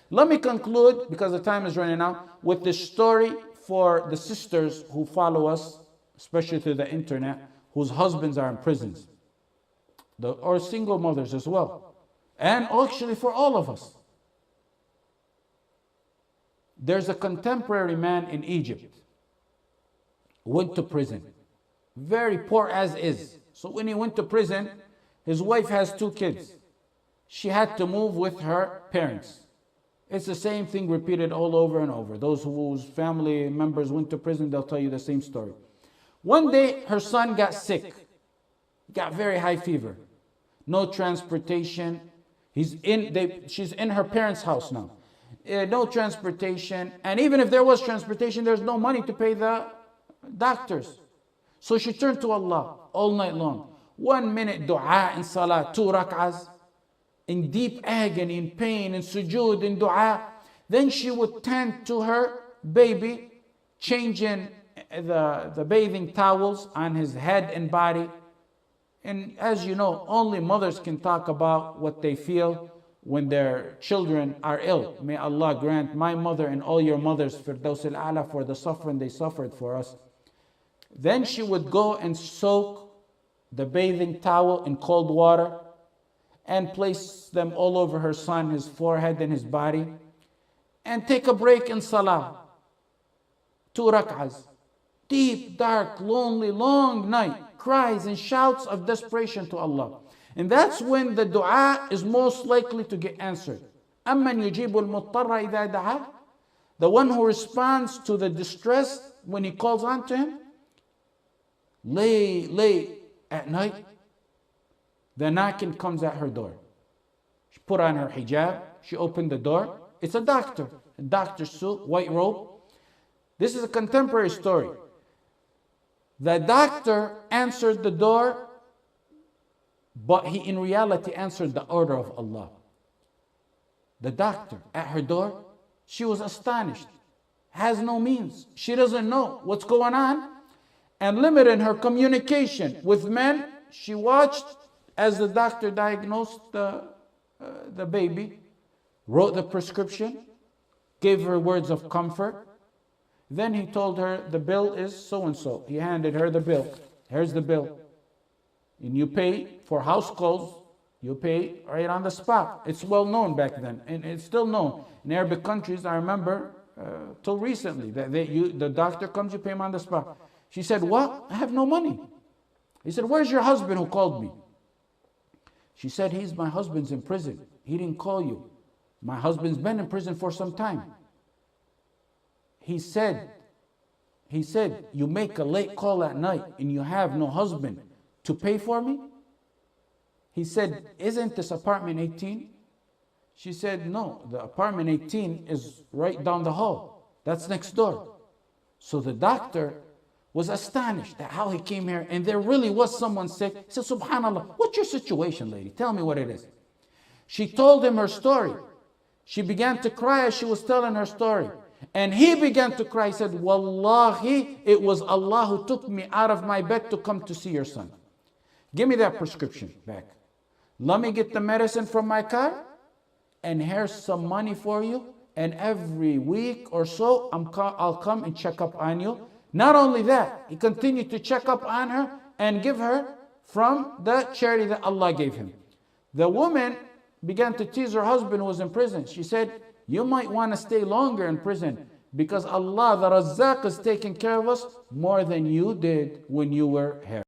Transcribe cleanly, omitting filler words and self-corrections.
Let me conclude, because the time is running out, with this story for the sisters who follow us, especially through the internet, whose husbands are in prisons, or single mothers as well, and actually for all of us. There's a contemporary man in Egypt, went to prison, very poor as is. So when he went to prison, his wife has 2 kids. She had to move with her parents. It's the same thing repeated all over and over. Those whose family members went to prison, they'll tell you the same story. One day, her son got sick. He got very high fever. No transportation. She's in her parents' house now. No transportation. And even if there was transportation, there's no money to pay the doctors. So she turned to Allah all night long. 1 minute dua in salah, 2 rak'ahs, in deep agony, in pain, in sujood, in dua. Then she would tend to her baby, changing the bathing towels on his head and body. And as you know, only mothers can talk about what they feel when their children are ill. May Allah grant my mother and all your mothers Firdaus al-A'la for the suffering they suffered for us. Then she would go and soak the bathing towel in cold water and place them all over her son, his forehead and his body, and take a break in salah. 2 rak'ahs. Deep, dark, lonely, long night. Cries and shouts of desperation to Allah. And that's when the dua is most likely to get answered. أَمَّنْ يُجِيبُ الْمُضْطَرَّ إِذَا دَعَاهُ. The one who responds to the distress when he calls on to him. Late at night, the knocking comes at her door. She put on her hijab. She opened the door. It's a doctor's suit, white robe. This is a contemporary story. The doctor answered the door, but he in reality answered the order of Allah. The doctor at her door, she was astonished, has no means. She doesn't know what's going on, and limited her communication with men. She watched as the doctor diagnosed the baby, wrote the prescription, gave her words of comfort. Then he told her the bill is so and so. He handed her the bill. Here's the bill. And you pay for house calls, you pay right on the spot. It's well known back then, and it's still known. In Arabic countries, I remember till recently, that the doctor comes, you pay him on the spot. She said, what? I have no money. He said, where's your husband who called me? She said, my husband's in prison. He didn't call you. My husband's been in prison for some time. He said, you make a late call at night and you have no husband to pay for me? He said, isn't this apartment 18? She said, no, the apartment 18 is right down the hall. That's next door. So the doctor was astonished at how he came here, and there really was someone sick. He said, subhanallah, what's your situation, lady? Tell me what it is. She told him her story. She began to cry as she was telling her story. And he began to cry. He said, Wallahi, it was Allah who took me out of my bed to come to see your son. Give me that prescription back. Let me get the medicine from my car, and here's some money for you. And every week or so, I'll come and check up on you. Not only that, he continued to check up on her and give her from the charity that Allah gave him. The woman began to tease her husband who was in prison. She said, you might want to stay longer in prison because Allah, the Razzaq, is taking care of us more than you did when you were here.